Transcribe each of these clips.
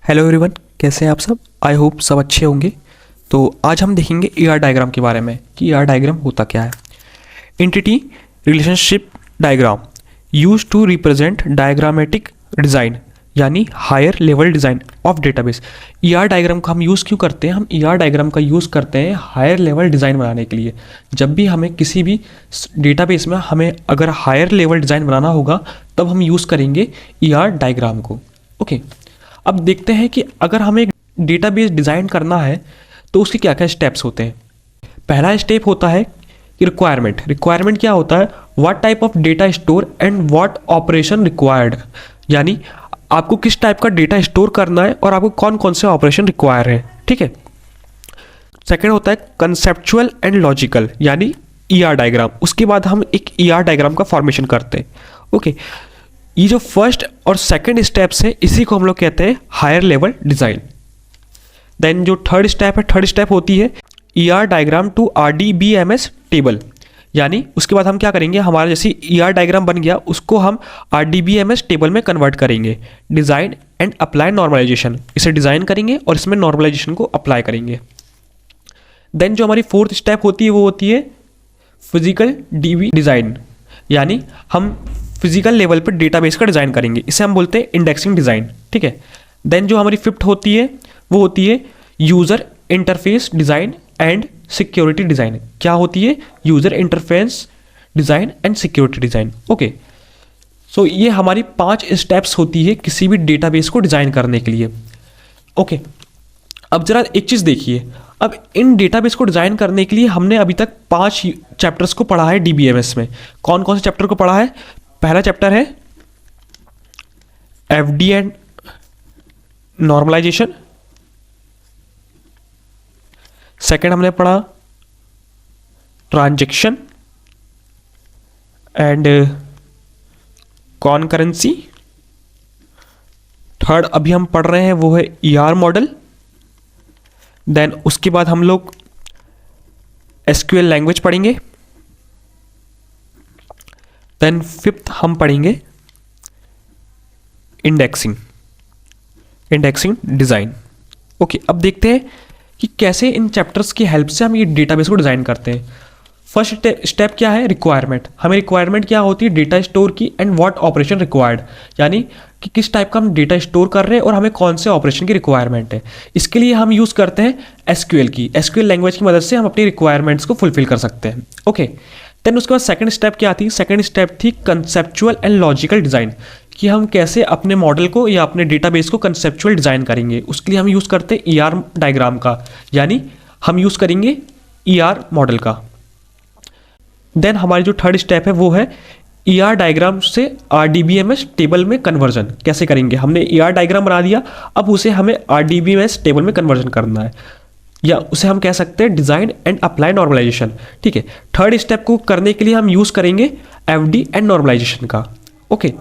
Hello everyone, कैसे हैं आप सब। आई होप सब अच्छे होंगे। तो आज हम देखेंगे ईआर डायग्राम के बारे में कि ईआर डायग्राम होता क्या है। Entity relationship diagram use to represent diagrammatic design यानी higher level design of database. ER diagram का हम यूज़ क्यों करते हैं? हम ईआर डायग्राम का यूज़ करते हैं हायर लेवल डिज़ाइन बनाने के लिए। जब भी हमें किसी भी डेटाबेस में हमें अगर हायर लेवल डिज़ाइन बनाना होगा तब हम यूज़ करेंगे ईआर डायग्राम को। ओके, अब देखते हैं कि अगर हमें एक डेटाबेस डिज़ाइन करना है तो उसके क्या क्या स्टेप्स होते हैं। पहला स्टेप होता है कि रिक्वायरमेंट। रिक्वायरमेंट क्या होता है? What type of data store and what operation required, यानी आपको किस टाइप का डेटा स्टोर करना है और आपको कौन कौन से ऑपरेशन रिक्वायर है। ठीक है। सेकेंड होता है कंसेप्चुअल एंड लॉजिकल, यानी ईआर डायग्राम। उसके बाद हम एक ईआर डायग्राम का फॉर्मेशन करते हैं। ओके, ये जो फर्स्ट और सेकंड स्टेप्स है इसी को हम लोग कहते हैं हायर लेवल डिज़ाइन। देन जो थर्ड स्टेप है, थर्ड स्टेप होती है ER diagram to RDBMS table, यानी उसके बाद हम क्या करेंगे, हमारा जैसे ईआर डायग्राम बन गया उसको हम आरडीबीएमएस टेबल में कन्वर्ट करेंगे। डिज़ाइन एंड अप्लाई नॉर्मलाइजेशन, इसे डिज़ाइन करेंगे और इसमें नॉर्मलाइजेशन को अप्लाई करेंगे। देन जो हमारी फोर्थ स्टेप होती है वो होती है फिजिकल डीबी डिज़ाइन, यानी हम फिजिकल लेवल पर डेटाबेस का डिज़ाइन करेंगे। इसे हम बोलते हैं इंडेक्सिंग डिज़ाइन। ठीक है। देन जो हमारी फिफ्थ होती है वो होती है user interface design and security design. क्या होती है? User interface design and security design. Okay, so ये हमारी 5 स्टेप्स होती है किसी भी डेटाबेस को डिज़ाइन करने के लिए। ओके, अब जरा एक चीज़ देखिए, अब इन डेटाबेस को डिज़ाइन करने के लिए हमने अभी तक 5 चैप्टर्स को पढ़ा है डीबीएमएस में। कौन कौन से चैप्टर को पढ़ा है? पहला चैप्टर है एफडी एंड नॉर्मलाइजेशन। सेकंड हमने पढ़ा ट्रांजैक्शन एंड कॉनकरेंसी। थर्ड अभी हम पढ़ रहे हैं वो है ईआर मॉडल। देन उसके बाद हम लोग एसक्यूएल लैंग्वेज पढ़ेंगे। देन फिफ्थ हम पढ़ेंगे इंडेक्सिंग डिज़ाइन। ओके, अब देखते हैं कि कैसे इन चैप्टर्स की हेल्प से हम ये डेटाबेस को डिज़ाइन करते हैं। फर्स्ट स्टेप क्या है? रिक्वायरमेंट। हमें रिक्वायरमेंट क्या होती है? डेटा स्टोर की एंड व्हाट ऑपरेशन रिक्वायर्ड, यानी कि किस टाइप का हम डेटा स्टोर कर रहे हैं और हमें कौन से ऑपरेशन की रिक्वायरमेंट है। इसके लिए हम यूज़ करते हैं एसक्यूएल की। एसक्यूएल लैंग्वेज की मदद से हम अपनी रिक्वायरमेंट्स को फुलफिल कर सकते हैं। ओके, देन उसके बाद सेकंड स्टेप क्या थी? सेकंड स्टेप थी कंसेप्चुअल एंड लॉजिकल डिज़ाइन, कि हम कैसे अपने मॉडल को या अपने डेटाबेस को कंसेप्चुअल डिज़ाइन करेंगे। उसके लिए हम यूज़ करते हैं ईआर डायग्राम का, यानी हम यूज़ करेंगे ईआर मॉडल का। देन हमारी जो थर्ड स्टेप है वो है ईआर डायग्राम से आरडीबीएमएस टेबल में कन्वर्जन कैसे करेंगे। हमने ईआर डायग्राम बना दिया, अब उसे हमें आरडीबीएमएस टेबल में कन्वर्जन करना है, या उसे हम कह सकते हैं डिज़ाइन एंड अप्लाई नॉर्मलाइजेशन। ठीक है। थर्ड स्टेप को करने के लिए हम यूज़ करेंगे एफडी एंड नॉर्मलाइजेशन का। ओके,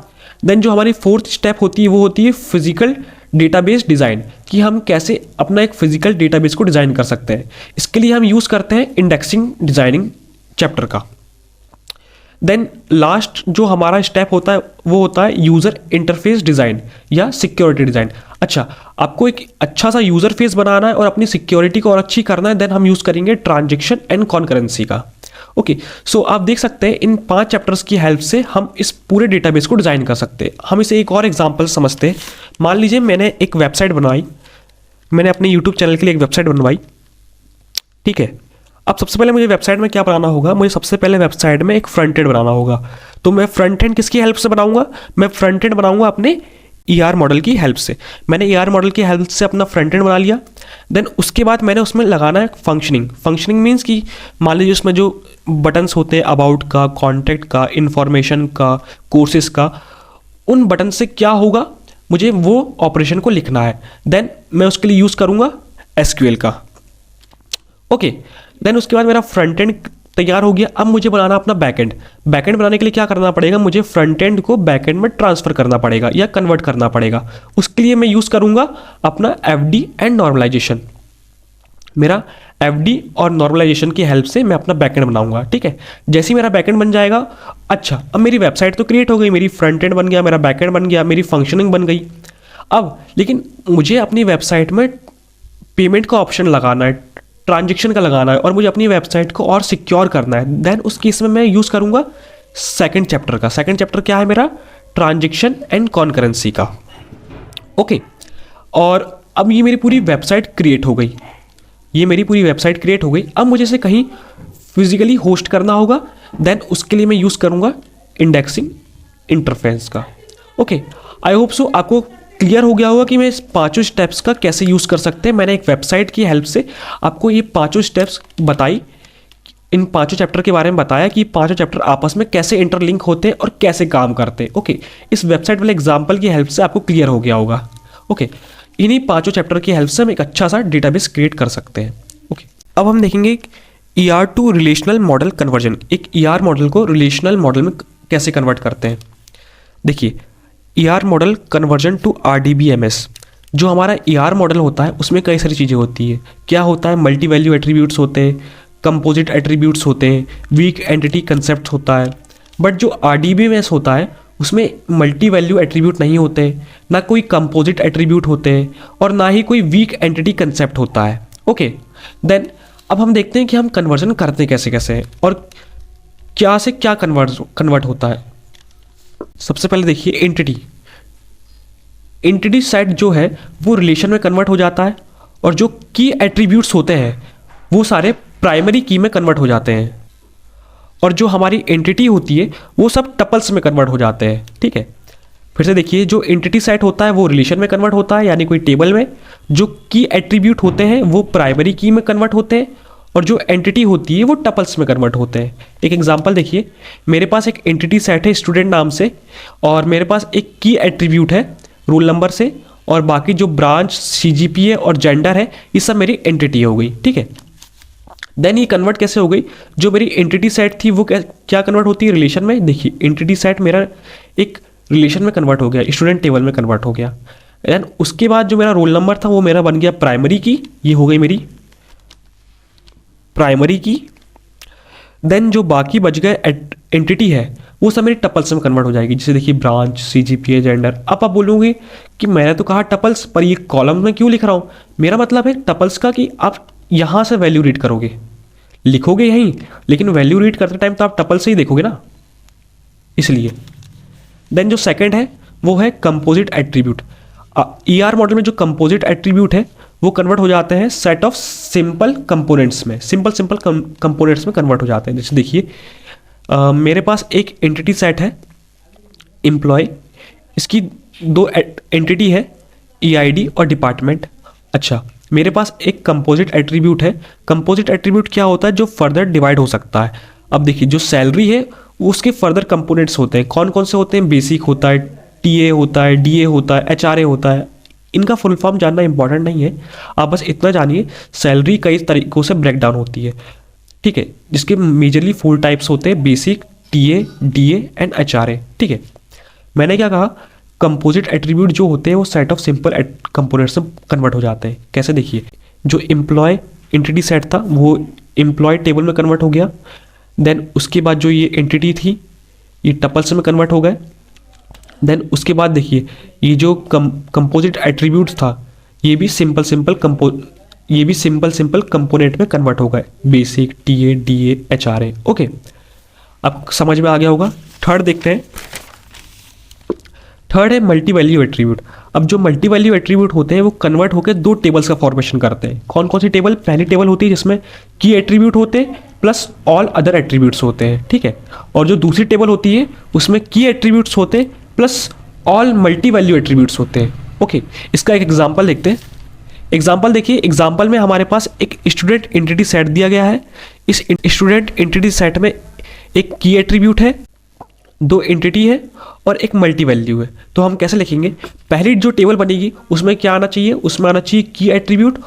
देन जो हमारी फोर्थ स्टेप होती है वो होती है फिजिकल डेटाबेस डिज़ाइन, कि हम कैसे अपना एक फिजिकल डेटाबेस को डिज़ाइन कर सकते हैं। इसके लिए हम यूज़ करते हैं इंडेक्सिंग डिज़ाइनिंग चैप्टर का। देन लास्ट जो हमारा स्टेप होता है वो होता है यूज़र इंटरफेस डिज़ाइन या सिक्योरिटी डिज़ाइन। अच्छा, आपको एक अच्छा सा यूज़र फेस बनाना है और अपनी सिक्योरिटी को और अच्छी करना है, देन हम यूज़ करेंगे ट्रांजैक्शन एंड कॉनकरेंसी का। ओके, सो आप देख सकते हैं इन 5 चैप्टर्स की हेल्प से हम इस पूरे डेटाबेस को डिज़ाइन कर सकते हैं। हम इसे एक और एग्जांपल समझते हैं। मान लीजिए मैंने एक वेबसाइट बनवाई, मैंने अपने यूट्यूब चैनल के लिए एक वेबसाइट बनवाई। ठीक है। अब सबसे पहले मुझे वेबसाइट में क्या बनाना होगा? मुझे सबसे पहले वेबसाइट में एक फ्रंट एंड बनाना होगा। तो मैं फ्रंट एंड किसकी हेल्प से बनाऊंगा? मैं फ्रंट एंड बनाऊंगा अपने ईआर मॉडल की हेल्प से। मैंने ईआर मॉडल की हेल्प से अपना फ्रंट एंड बना लिया। देन उसके बाद मैंने उसमें लगाना है फंक्शनिंग मीन्स कि मान लीजिए उसमें जो बटन्स होते हैं अबाउट का, कॉन्टैक्ट का, इन्फॉर्मेशन का, कोर्सेज का, उन बटन से क्या होगा, मुझे वो ऑपरेशन को लिखना है। देन मैं उसके लिए यूज़ करूँगा एसक्यूएल का। ओके, देन उसके बाद मेरा फ्रंट एंड तैयार हो गया। अब मुझे बनाना अपना बैकएंड। बैकएंड बनाने के लिए क्या करना पड़ेगा? मुझे फ्रंट एंड को बैकएंड में ट्रांसफर करना पड़ेगा या कन्वर्ट करना पड़ेगा। उसके लिए मैं यूज़ करूँगा अपना एफडी एंड नॉर्मलाइजेशन। मेरा एफडी और नॉर्मलाइजेशन की हेल्प से मैं अपना बैकएंड बनाऊंगा। ठीक है। जैसे ही मेरा बैकएंड बन जाएगा, अच्छा अब मेरी वेबसाइट तो क्रिएट हो गई, मेरी फ्रंट एंड बन गया, मेरा बैकएंड बन गया, मेरी फंक्शनिंग बन गई। अब लेकिन मुझे अपनी वेबसाइट में पेमेंट का ऑप्शन लगाना है, ट्रांजेक्शन का लगाना है, और मुझे अपनी वेबसाइट को और सिक्योर करना है, देन उस केस में मैं यूज़ करूँगा सेकंड चैप्टर का। सेकंड चैप्टर क्या है मेरा? ट्रांजेक्शन एंड कॉन्करेंसी का। ओके, और अब ये मेरी पूरी वेबसाइट क्रिएट हो गई, ये मेरी पूरी वेबसाइट क्रिएट हो गई। अब मुझे इसे कहीं फिजिकली होस्ट करना होगा, देन उसके लिए मैं यूज़ करूँगा इंडेक्सिंग इंटरफेस का। ओके, आई होप सो आपको क्लियर हो गया होगा कि मैं इस पांचों स्टेप्स का कैसे यूज़ कर सकते हैं। मैंने एक वेबसाइट की हेल्प से आपको ये पांचों स्टेप्स बताई, इन पांचों चैप्टर के बारे में बताया कि पांचों चैप्टर आपस में कैसे इंटरलिंक होते हैं और कैसे काम करते हैं। ओके, इस वेबसाइट वाले एग्जाम्पल की हेल्प से आपको क्लियर हो गया होगा। ओके, इन्हीं पांचों चैप्टर की हेल्प से हम एक अच्छा सा डेटाबेस क्रिएट कर सकते हैं। ओके, अब हम देखेंगे ER to relational model conversion. एक ER मॉडल को रिलेशनल मॉडल में कैसे कन्वर्ट करते हैं। देखिए, ER model conversion to RDBMS। जो हमारा ER मॉडल होता है उसमें कई सारी चीज़ें होती है। क्या होता है? मल्टी वैल्यू एट्रीब्यूट्स होते हैं, कंपोजिट एट्रीब्यूट्स होते हैं, वीक एंटिटी कंसेप्ट होता है। बट जो RDBMS होता है उसमें मल्टी वैल्यू एट्रीब्यूट नहीं होते, ना कोई कंपोजिट एट्रीब्यूट होते हैं, और ना ही कोई वीक एंटिटी कंसेप्ट होता है। ओके, देन अब हम देखते हैं कि हम कन्वर्जन करते कैसे कैसे हैं और क्या से क्या कन्वर्ट होता है। सबसे पहले देखिए एंटिटी सेट जो है वो रिलेशन में कन्वर्ट हो जाता है, और जो की एट्रीब्यूट्स होते हैं वो सारे प्राइमरी की में कन्वर्ट हो जाते हैं, और जो हमारी एंटिटी होती है वो सब टपल्स में कन्वर्ट हो जाते हैं। ठीक है, फिर से देखिए, जो एंटिटी सेट होता है वो रिलेशन में कन्वर्ट होता है, यानी कोई टेबल में। जो की एट्रीब्यूट होते हैं वो प्राइमरी की में कन्वर्ट होते हैं, और जो एंटिटी होती है वो टपल्स में कन्वर्ट होते हैं। एक एग्जांपल देखिए, मेरे पास एक एंटिटी सेट है स्टूडेंट नाम से, और मेरे पास एक की एट्रीब्यूट है रोल नंबर से, और बाकी जो ब्रांच, CGPA और जेंडर है ये सब मेरी एंटिटी हो गई। ठीक है, देन ये कन्वर्ट कैसे हो गई? जो मेरी एंटिटी सेट थी वो क्या कन्वर्ट होती है? रिलेशन में। देखिए, एंटिटी सेट मेरा एक रिलेशन में कन्वर्ट हो गया, स्टूडेंट टेबल में कन्वर्ट हो गया। देन उसके बाद जो मेरा रोल नंबर था वो मेरा बन गया प्राइमरी की, ये हो गई मेरी प्राइमरी की। देन जो बाकी बच गए एंटिटी है वो सब मेरी टपल्स में कन्वर्ट हो जाएगी। जैसे देखिए, ब्रांच, CGPA, जेंडर। अब आप बोलोगे कि मैंने तो कहा टपल्स, पर ये कॉलम में क्यों लिख रहा हूँ? मेरा मतलब है टपल्स का कि आप यहाँ से वैल्यू रीड करोगे, लिखोगे यहीं, लेकिन वैल्यू रीड करते टाइम तो आप टपल से ही देखोगे ना, इसलिए। देन जो सेकंड है वो है कंपोजिट एट्रीब्यूट। ER मॉडल में जो कंपोजिट एट्रीब्यूट है वो कन्वर्ट हो जाते हैं सेट ऑफ सिंपल कंपोनेंट्स में, सिंपल कंपोनेंट्स में कन्वर्ट हो जाते हैं। जैसे देखिए, मेरे पास एक एंटिटी सेट है एम्प्लॉय, इसकी दो एंटिटी है EID और डिपार्टमेंट। अच्छा, मेरे पास एक कंपोजिट एट्रीब्यूट है। कंपोजिट एट्रीब्यूट क्या होता है? जो फर्दर डिवाइड हो सकता है। अब देखिए, जो सैलरी है वो उसके फर्दर कंपोनेंट्स होते हैं। कौन कौन से होते हैं? बेसिक होता है, TA होता है, DA होता है, HRA होता है। इनका फुल फॉर्म जानना इंपॉर्टेंट नहीं है, आप बस इतना जानिए सैलरी कई तरीकों से ब्रेक डाउन होती है। ठीक है, जिसके मेजरली 4 टाइप्स होते हैं: basic, TA, DA and HRA। ठीक है, मैंने क्या कहा? कंपोजिट एट्रीब्यूट जो होते हैं वो सेट ऑफ सिंपल कंपोनेंट्स में कन्वर्ट हो जाते हैं। कैसे? देखिए, जो एम्प्लॉय एंटिटी सेट था वो एम्प्लॉय टेबल में कन्वर्ट हो गया। देन उसके बाद जो ये एंटिटी थी ये टपल्स में कन्वर्ट हो गए। देन उसके बाद देखिए, ये जो कंपोजिट एट्रीब्यूट्स था ये भी सिंपल कंपोनेंट में कन्वर्ट हो गए: basic, TA, DA, HRA। Okay, अब समझ में आ गया होगा। थर्ड देखते हैं। थर्ड है मल्टी वैल्यू एट्रीब्यूट। अब जो मल्टी वैल्यू एट्रीब्यूट होते हैं वो कन्वर्ट होकर 2 टेबल्स का फॉर्मेशन करते हैं। कौन कौन सी टेबल? पहली टेबल होती है जिसमें की एट्रीब्यूट होते हैं प्लस ऑल अदर एट्रीब्यूट्स होते हैं। ठीक है, और जो दूसरी टेबल होती है उसमें की एट्रीब्यूट्स होते हैं plus all multi value attributes होते हैं। ओके, इसका एक एग्जाम्पल देखते हैं। एग्जाम्पल देखिए, एग्जाम्पल में हमारे पास एक स्टूडेंट एंटिटी सेट दिया गया है। इस स्टूडेंट एंटिटी सेट में एक की एट्रीब्यूट है, 2 एंटिटी है और एक मल्टी वैल्यू है। तो हम कैसे लिखेंगे? पहली जो टेबल बनेगी उसमें क्या आना चाहिए? उसमें आना चाहिए की एट्रीब्यूट,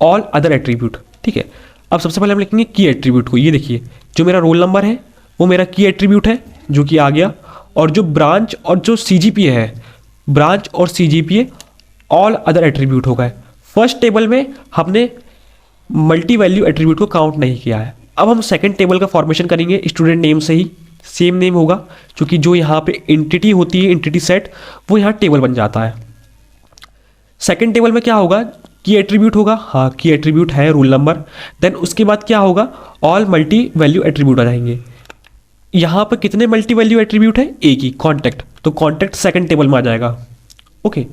ऑल अदर एट्रीब्यूट। ठीक है, अब सबसे पहले हम लिखेंगे की एट्रीब्यूट को। ये देखिए, जो मेरा रोल नंबर है वो मेरा की एट्रीब्यूट है जो कि आ गया, और जो ब्रांच और जो CGPA है, ब्रांच और CGPA ऑल अदर एट्रीब्यूट हो गए। फर्स्ट टेबल में हमने मल्टी वैल्यू एट्रीब्यूट को काउंट नहीं किया है। अब हम सेकंड टेबल का फॉर्मेशन करेंगे स्टूडेंट नेम से ही, सेम नेम होगा, क्योंकि जो यहाँ पे एंटिटी होती है, एंटिटी सेट, वो यहाँ टेबल बन जाता है। सेकंड टेबल में क्या होगा, की एट्रीब्यूट होगा, हाँ की एट्रीब्यूट है रूल नंबर। देन उसके बाद क्या होगा, ऑल मल्टी वैल्यू एट्रीब्यूट आ जाएंगे। यहाँ पर कितने मल्टी वैल्यू एट्रीब्यूट है, एक ही, कॉन्टैक्ट, तो कॉन्टैक्ट सेकंड टेबल में आ जाएगा। ओके,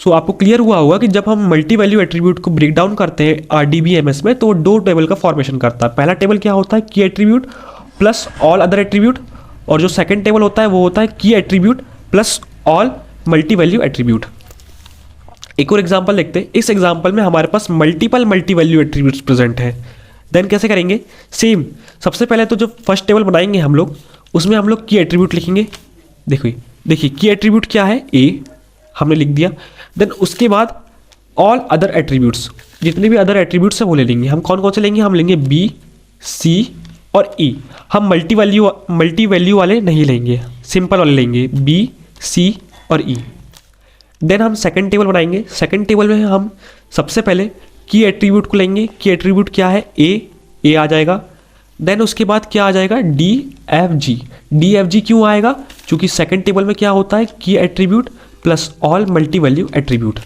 सो आपको क्लियर हुआ होगा कि जब हम मल्टी वैल्यू एट्रीब्यूट को ब्रेक डाउन करते हैं RDBMS में, तो वो दो टेबल का फॉर्मेशन करता है। पहला टेबल क्या होता है, की attribute plus all other attribute, और जो सेकंड टेबल होता है वो होता है की attribute plus all multi value attribute. एक और एग्जांपल देखते हैं। इस एग्जांपल में हमारे पास multiple multi value attributes present है। देन कैसे करेंगे, सेम, सबसे पहले तो जो फर्स्ट टेबल बनाएंगे हम लोग, उसमें हम लोग की एट्रीब्यूट लिखेंगे। देखिए की एट्रीब्यूट क्या है, ए, हमने लिख दिया। देन उसके बाद ऑल अदर एट्रीब्यूट्स, जितने भी अदर एट्रीब्यूट्स हैं वो ले लेंगे। हम कौन कौन से लेंगे, हम लेंगे बी, सी और ई। हम मल्टी वैल्यू वाले नहीं लेंगे, सिंपल वाले लेंगे, बी, सी और ई। देन हम सेकंड टेबल बनाएंगे। सेकंड टेबल में हम सबसे पहले की एट्रीब्यूट को लेंगे। की एट्रीब्यूट क्या है, ए आ जाएगा। देन उसके बाद क्या आ जाएगा, D F G. D F G क्यों आएगा, क्योंकि सेकंड टेबल में क्या होता है, की attribute plus all multi value attribute.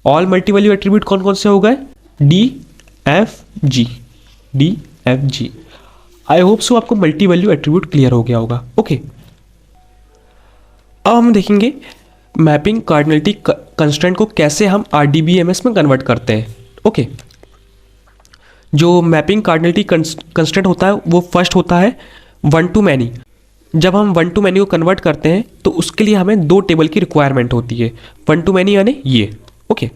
All multi value attribute कौन कौन से हो गए, D F G, D F G. I hope so आपको मल्टी वैल्यू एट्रीब्यूट क्लियर हो गया होगा। ओके, अब हम देखेंगे मैपिंग कार्डिनलिटी कंस्ट्रेंट को कैसे हम RDBMS में कन्वर्ट करते हैं। ओके, जो मैपिंग कार्डिनलिटी कंस्ट्रेंट होता है वो फर्स्ट होता है वन टू मैनी। जब हम वन टू मैनी को कन्वर्ट करते हैं तो उसके लिए हमें दो टेबल की रिक्वायरमेंट होती है, वन टू मैनी यानी ये। ओके,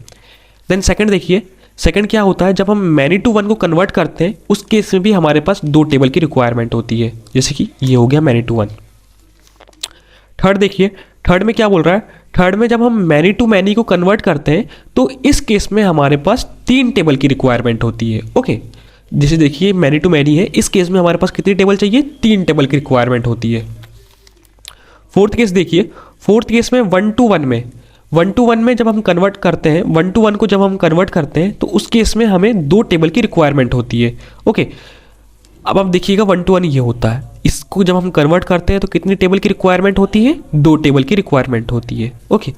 देन सेकंड देखिए, सेकंड क्या होता है, जब हम मैनी टू वन को कन्वर्ट करते हैं उस केस में भी हमारे पास दो टेबल की रिक्वायरमेंट होती है, जैसे कि ये हो गया मैनी टू वन। थर्ड देखिए, थर्ड में क्या बोल रहा है, थर्ड में जब हम मैनी टू मैनी को कन्वर्ट करते हैं तो इस केस में हमारे पास तीन टेबल की रिक्वायरमेंट होती है। ओके, जैसे देखिए मैनी टू मैनी है, इस केस में हमारे पास कितनी टेबल चाहिए, तीन टेबल की रिक्वायरमेंट होती है। फोर्थ केस देखिए, फोर्थ केस में वन टू वन में जब हम कन्वर्ट करते हैं, वन टू वन को जब हम कन्वर्ट करते हैं तो उस केस में हमें दो टेबल की रिक्वायरमेंट होती है। ओके, अब आप देखिएगा वन टू वन ये होता है, इसको जब हम कन्वर्ट करते हैं तो कितनी टेबल की रिक्वायरमेंट होती है, दो टेबल की रिक्वायरमेंट होती है। ओके,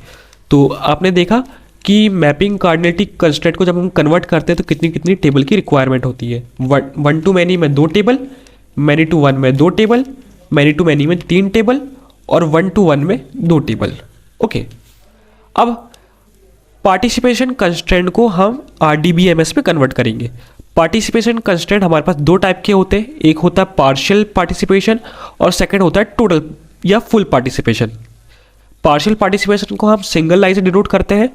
तो आपने देखा कि मैपिंग कार्डिनलिटी कंस्ट्रेंट को जब हम कन्वर्ट करते हैं तो कितनी कितनी टेबल की रिक्वायरमेंट होती है। वन टू मैनी में दो टेबल, मैनी टू वन में दो टेबल, मैनी टू मैनी में तीन टेबल और वन टू वन में दो टेबल। ओके, अब पार्टिसिपेशन कंस्ट्रेंट को हम RDBMS में कन्वर्ट करेंगे। पार्टिसिपेशन कंस्ट्रेंट हमारे पास दो टाइप के होते हैं, एक होता है पार्शियल पार्टिसिपेशन और सेकंड होता है टोटल या फुल पार्टिसिपेशन। पार्शियल पार्टिसिपेशन को हम सिंगल लाइन से डिनोट करते हैं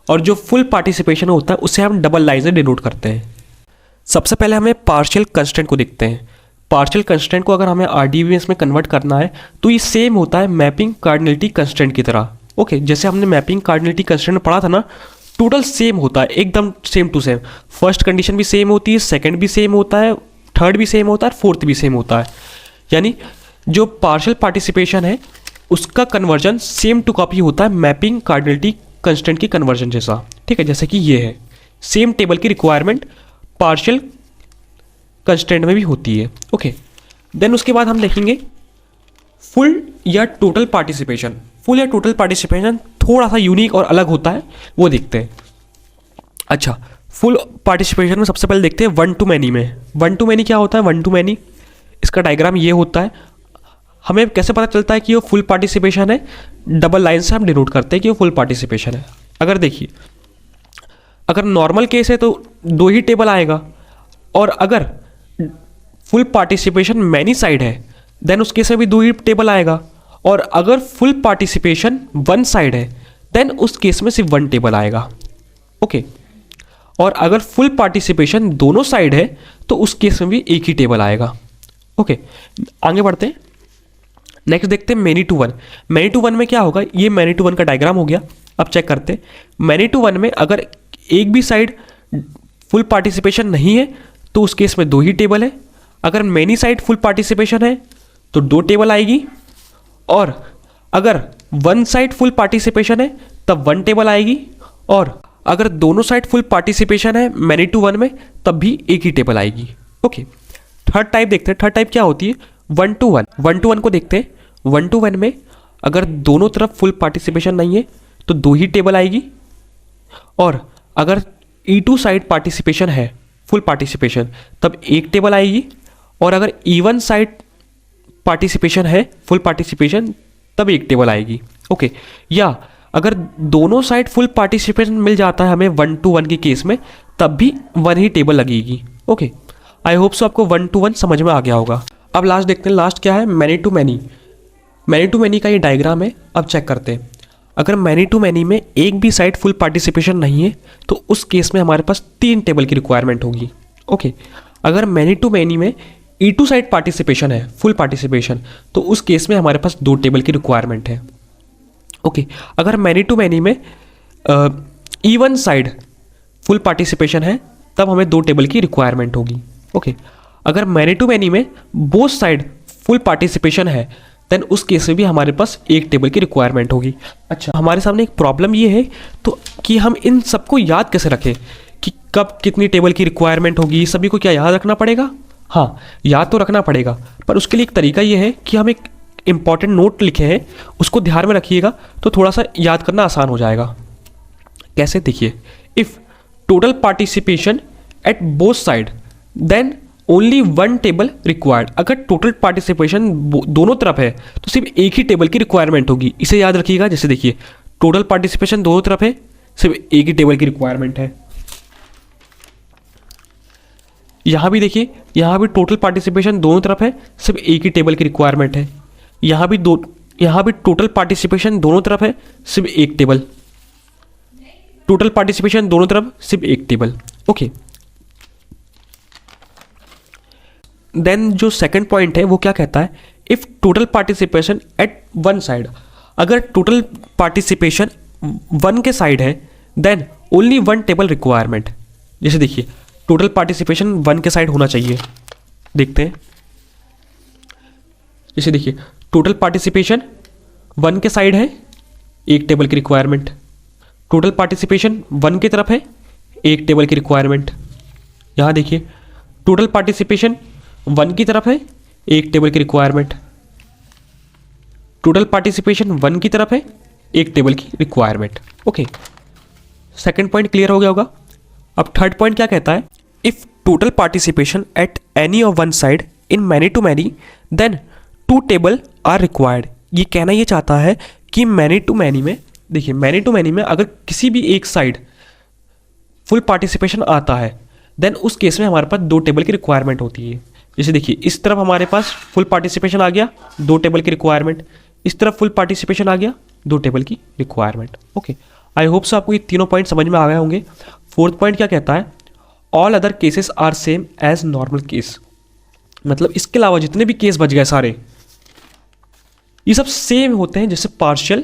और जो फुल पार्टिसिपेशन होता है उसे हम डबल लाइन से डिनोट करते हैं। सबसे पहले हमें पार्शियल कंस्ट्रेंट को देखते हैं। पार्शियल कंस्ट्रेंट को अगर हमें RDBMS में कन्वर्ट करना है तो ये सेम होता है मैपिंग कार्डिनलिटी कंस्ट्रेंट की तरह। ओके, जैसे हमने मैपिंग कार्डिनलिटी कंस्ट्रेंट में पढ़ा था ना, टोटल सेम होता है, एकदम same to same. First condition भी सेम होती है, सेकंड भी सेम होता है, थर्ड भी सेम होता है, फोर्थ भी सेम होता है। यानी जो पार्शियल पार्टिसिपेशन है उसका कन्वर्जन सेम टू कॉपी होता है मैपिंग कार्डिनलिटी कंस्ट्रेंट की कन्वर्जन जैसा। ठीक है, जैसे कि ये है, सेम टेबल की रिक्वायरमेंट पार्शियल कंस्ट्रेंट में भी होती है। ओके, देन उसके बाद हम देखेंगे फुल या टोटल पार्टिसिपेशन। फुल या टोटल पार्टिसिपेशन थोड़ा सा यूनिक और अलग होता है, वो देखते हैं। अच्छा, फुल पार्टिसिपेशन में सबसे पहले देखते हैं वन टू मैनी में। वन टू मैनी क्या होता है, वन टू मैनी इसका डायग्राम ये होता है। हमें कैसे पता चलता है कि वो फुल पार्टिसिपेशन है, डबल लाइन से हम डिनोट करते हैं कि वो फुल पार्टिसिपेशन है। अगर देखिए, अगर नॉर्मल केस है तो दो ही टेबल आएगा, और अगर फुल पार्टिसिपेशन मैनी साइड है देन उस केस में भी दो ही टेबल आएगा, और अगर फुल पार्टिसिपेशन वन साइड है देन उस केस में सिर्फ वन टेबल आएगा। ओके, और अगर फुल पार्टिसिपेशन दोनों साइड है तो उस केस में भी एक ही टेबल आएगा। ओके, आगे बढ़ते हैं। नेक्स्ट देखते हैं many to one. Many to one में क्या होगा, ये मैनी टू वन का डायग्राम हो गया। अब चेक करते हैं, मैनी टू वन में अगर एक भी साइड फुल पार्टिसिपेशन नहीं है तो उस केस में दो ही टेबल है। अगर मैनी साइड फुल पार्टिसिपेशन है तो दो टेबल आएगी, और अगर वन साइड फुल पार्टिसिपेशन है तब वन टेबल आएगी, और अगर दोनों साइड फुल पार्टिसिपेशन है मैनी टू वन में तब भी एक ही टेबल आएगी। ओके, थर्ड टाइप देखते हैं। थर्ड टाइप क्या होती है, one two one. One two one को देखते हैं। वन टू वन में अगर दोनों तरफ फुल पार्टिसिपेशन नहीं है तो 2 ही टेबल आएगी, और अगर E2 साइड पार्टिसिपेशन है, फुल पार्टिसिपेशन, तब 1 टेबल आएगी, और अगर E1 साइड पार्टिसिपेशन है, फुल पार्टिसिपेशन, तब 1 टेबल आएगी। ओके, या अगर दोनों साइड फुल पार्टिसिपेशन मिल जाता है हमें 1 to 1 के केस में, तब भी 1 ही टेबल लगेगी। ओके, आई होप सो आपको 1 to 1 समझ में आ गया होगा। अब लास्ट देखते हैं, लास्ट क्या है, many to many. Many to many का ये डायग्राम है। अब चेक करते हैं, अगर मैनी टू मैनी में एक भी साइड फुल पार्टिसिपेशन नहीं है तो उस केस में हमारे पास 3 टेबल की रिक्वायरमेंट होगी। ओके, अगर मैनी टू मैनी में E2 साइड पार्टिसिपेशन है, फुल पार्टिसिपेशन, तो उस केस में हमारे पास 2 टेबल की रिक्वायरमेंट है। ओके, अगर मैनी टू मैनी में E1 साइड फुल पार्टिसिपेशन है, तब हमें 2 टेबल की रिक्वायरमेंट होगी। ओके, अगर मैनी टू मैनी में बोथ साइड फुल पार्टिसिपेशन है, देन उस केस में भी हमारे पास 1 टेबल की रिक्वायरमेंट होगी। अच्छा, हमारे सामने एक प्रॉब्लम ये है तो कि हम इन सबको याद कैसे रखें कि कब कितनी टेबल की रिक्वायरमेंट होगी, सभी को क्या याद रखना पड़ेगा? हाँ, याद तो रखना पड़ेगा, पर उसके लिए एक तरीका ये है कि हम एक इंपॉर्टेंट नोट लिखे हैं, उसको ध्यान में रखिएगा तो थोड़ा सा याद करना आसान हो जाएगा। कैसे, देखिए, if total participation at both side then only 1 table required. अगर टोटल पार्टिसिपेशन दोनों तरफ है तो सिर्फ 1 ही टेबल की रिक्वायरमेंट होगी। इसे याद रखिएगा। जैसे देखिए, टोटल पार्टिसिपेशन दोनों तरफ है, सिर्फ 1 ही टेबल की रिक्वायरमेंट है। यहाँ भी देखिए, यहाँ भी टोटल पार्टिसिपेशन दोनों तरफ है, सिर्फ 1 ही टेबल की रिक्वायरमेंट है। यहाँ भी टोटल पार्टिसिपेशन दोनों तरफ है, सिर्फ 1 टेबल। टोटल पार्टिसिपेशन दोनों तरफ, सिर्फ 1 टेबल। ओके, देन जो सेकंड पॉइंट है वो क्या कहता है, if total participation at one side. अगर टोटल पार्टिसिपेशन 1 के साइड है देन ओनली 1 टेबल रिक्वायरमेंट। जैसे देखिए, टोटल पार्टिसिपेशन 1 के साइड होना चाहिए। देखते हैं, जैसे देखिए, टोटल पार्टिसिपेशन 1 के साइड है, 1 टेबल की रिक्वायरमेंट। टोटल पार्टिसिपेशन 1 की तरफ है, 1 टेबल की रिक्वायरमेंट। यहाँ देखिए, टोटल पार्टिसिपेशन 1 की तरफ है, 1 टेबल की रिक्वायरमेंट। टोटल पार्टिसिपेशन 1 की तरफ है, 1 टेबल की requirement. Okay, second point clear हो गया होगा। अब थर्ड पॉइंट क्या कहता है, if total participation at any of one side in many to many then 2 table are required. ये कहना ये चाहता है कि मैनी टू मैनी में, देखिए, मैनी टू मैनी में अगर किसी भी एक साइड फुल पार्टिसिपेशन आता है देन उस केस में हमारे पास 2 टेबल की रिक्वायरमेंट होती है। जैसे देखिए, इस तरफ हमारे पास फुल पार्टिसिपेशन आ गया, 2 टेबल की रिक्वायरमेंट। इस तरफ फुल पार्टिसिपेशन आ गया, 2 टेबल की requirement. Okay, I hope so आपको ये तीनों पॉइंट समझ में आ गए होंगे। फोर्थ पॉइंट क्या कहता है, all other cases are same as normal case. मतलब इसके अलावा जितने भी केस बच गए सारे, ये सब सेम होते हैं जैसे पार्शियल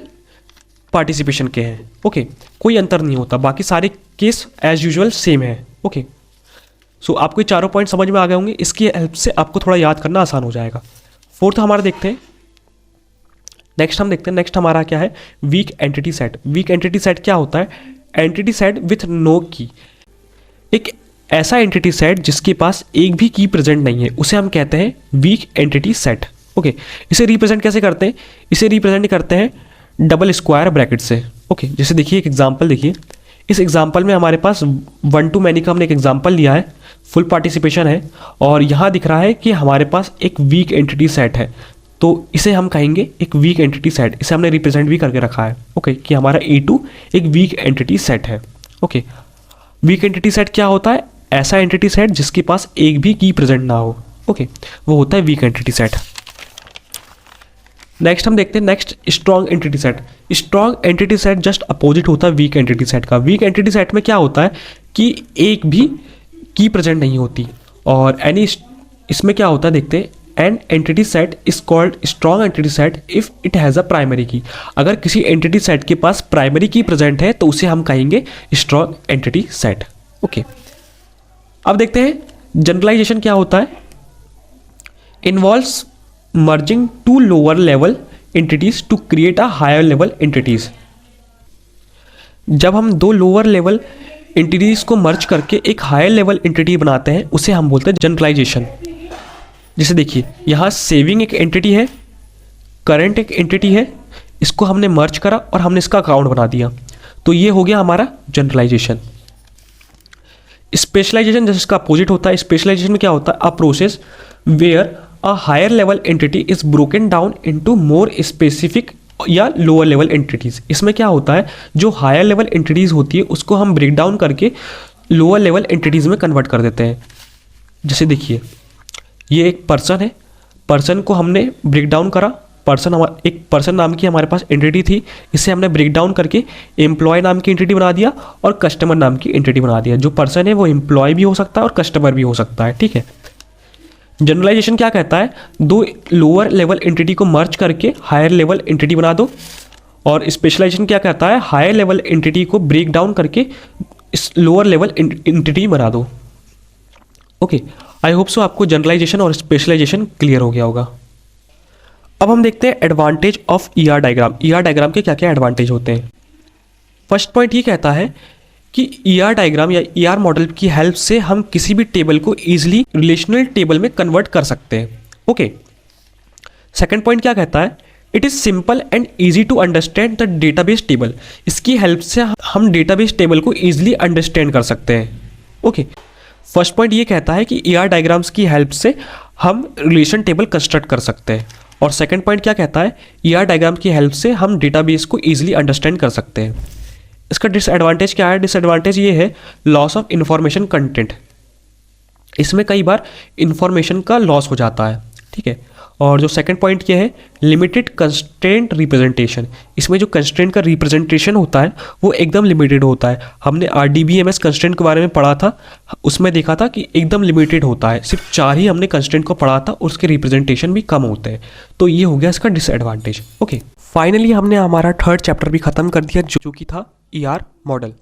पार्टिसिपेशन के हैं। ओके, कोई अंतर नहीं होता, बाकी सारे केस एज यूजुअल सेम है। ओके, सो आपको ये चारों पॉइंट समझ में आ गए होंगे। इसकी हेल्प से आपको थोड़ा याद करना आसान हो जाएगा। फोर्थ हमारा देखते हैं, नेक्स्ट हमारा क्या है, weak entity set. Weak entity set क्या होता है, एंटिटी सेट विथ नो की। एक ऐसा एंटिटी सेट जिसके पास एक भी की प्रेजेंट नहीं है, उसे हम कहते हैं वीक एंटिटी सेट। ओके, इसे रिप्रेजेंट कैसे करते हैं, इसे रिप्रेजेंट करते हैं डबल स्क्वायर ब्रैकेट से। ओके, जैसे देखिए, एक एग्जांपल देखिए, इस एग्जांपल में हमारे पास 1 to मैनी का हमने एक एग्जांपल लिया है, फुल पार्टिसिपेशन है, और यहाँ दिख रहा है कि हमारे पास एक वीक एंटिटी सेट है, तो इसे हम कहेंगे एक वीक एंटिटी सेट। इसे हमने रिप्रेजेंट भी करके रखा है। ओके, कि हमारा A2 एक वीक एंटिटी सेट है। ओके, वीक एंटिटी सेट क्या होता है, ऐसा एंटिटी सेट जिसके पास एक भी की प्रेजेंट ना हो। ओके, वो होता है वीक एंटिटी सेट। नेक्स्ट हम देखते हैं, next strong entity set. Strong entity set just opposite होता है वीक एंटिटी सेट का। वीक एंटिटी सेट में क्या होता है कि एक भी की प्रेजेंट नहीं होती, और इसमें क्या होता है देखते हैं, an entity set is called strong entity set if it has a primary की। अगर किसी एंटिटी सेट के पास प्राइमरी की प्रेजेंट है तो उसे हम कहेंगे स्ट्रॉन्ग एंटिटी सेट। ओके, अब देखते हैं जनरलाइजेशन क्या होता है, involves merging 2 lower level entities to create a higher level entities। जब हम 2 लोअर लेवल एंटिटीज को मर्ज करके एक हायर लेवल एंटिटी बनाते हैं उसे हम बोलते हैं जनरलाइजेशन। जैसे देखिए, यहाँ सेविंग एक एंटिटी है, करंट एक एंटिटी है, इसको हमने मर्ज करा और हमने इसका अकाउंट बना दिया। तो ये हो गया हमारा जनरलाइजेशन। स्पेशलाइजेशन जैसे इसका अपोजिट होता है। स्पेशलाइजेशन में क्या होता है, a process where a higher level entity is broken down into more specific या लोअर लेवल एंटिटीज। इसमें क्या होता है, जो हायर लेवल एंटिटीज होती है उसको हम ब्रेक डाउन करके लोअर लेवल एंटिटीज में कन्वर्ट कर देते हैं। जैसे देखिए, ये एक पर्सन है, पर्सन को हमने ब्रेक डाउन करा। पर्सन एक पर्सन नाम की हमारे पास एंटिटी थी, इसे हमने ब्रेक डाउन करके एम्प्लॉय नाम की एंटिटी बना दिया और कस्टमर नाम की एंटिटी बना दिया। जो पर्सन है वो एम्प्लॉय भी हो सकता है और कस्टमर भी हो सकता है, ठीक है। जनरलाइजेशन क्या कहता है, दो लोअर लेवल एंटिटी को मर्ज करके हायर लेवल एंटिटी बना दो। और स्पेशलाइजेशन क्या कहता है, हायर लेवल एंटिटी को ब्रेक डाउन करके इस लोअर लेवल एंटिटी बना दो। ओके, आई होप सो आपको जनरलाइजेशन और स्पेशलाइजेशन क्लियर हो गया होगा। अब हम देखते हैं advantage of ER diagram. ER diagram के क्या क्या एडवांटेज होते हैं। फर्स्ट पॉइंट ये कहता है कि ईआर डायग्राम या ईआर मॉडल की हेल्प से हम किसी भी टेबल को इजीली रिलेशनल टेबल में कन्वर्ट कर सकते हैं। ओके, सेकंड पॉइंट क्या कहता है, it is simple and easy to understand the database table. इसकी हेल्प से हम डेटाबेस टेबल को ईजिली अंडरस्टैंड कर सकते हैं। ओके, फर्स्ट पॉइंट ये कहता है कि ईआर डायग्राम्स की हेल्प से हम रिलेशन टेबल कंस्ट्रक्ट कर सकते हैं। और सेकंड पॉइंट क्या कहता है, ईआर डायग्राम की हेल्प से हम डेटाबेस को ईजिली अंडरस्टैंड कर सकते हैं। इसका डिसएडवांटेज क्या है, डिसएडवांटेज ये है लॉस ऑफ इंफॉर्मेशन कंटेंट। इसमें कई बार इंफॉर्मेशन का लॉस हो जाता है, ठीक है। और जो सेकंड पॉइंट ये है, लिमिटेड कंस्ट्रेंट रिप्रेजेंटेशन। इसमें जो कंस्ट्रेंट का रिप्रेजेंटेशन होता है वो एकदम लिमिटेड होता है। हमने RDBMS कंस्ट्रेंट के बारे में पढ़ा था, उसमें देखा था कि एकदम लिमिटेड होता है, सिर्फ 4 ही हमने कंस्ट्रेंट को पढ़ा था, उसके रिप्रेजेंटेशन भी कम होते हैं। तो ये हो गया इसका डिसएडवांटेज। ओके, फाइनली हमने हमारा थर्ड चैप्टर भी खत्म कर दिया जो कि था ER मॉडल।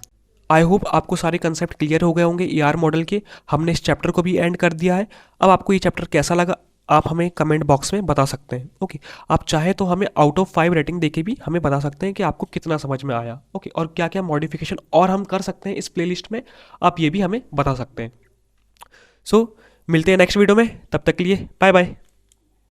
आई होप आपको सारे कंसेप्ट क्लियर हो गए होंगे ER मॉडल के। हमने इस चैप्टर को भी एंड कर दिया है। अब आपको ये चैप्टर कैसा लगा आप हमें कमेंट बॉक्स में बता सकते हैं। ओके, आप चाहे तो हमें आउट ऑफ 5 रेटिंग देके भी हमें बता सकते हैं कि आपको कितना समझ में आया। ओके, और क्या क्या मॉडिफिकेशन और हम कर सकते हैं इस प्लेलिस्ट में, आप ये भी हमें बता सकते हैं। सो मिलते हैं नेक्स्ट वीडियो में, तब तक के लिए बाय बाय।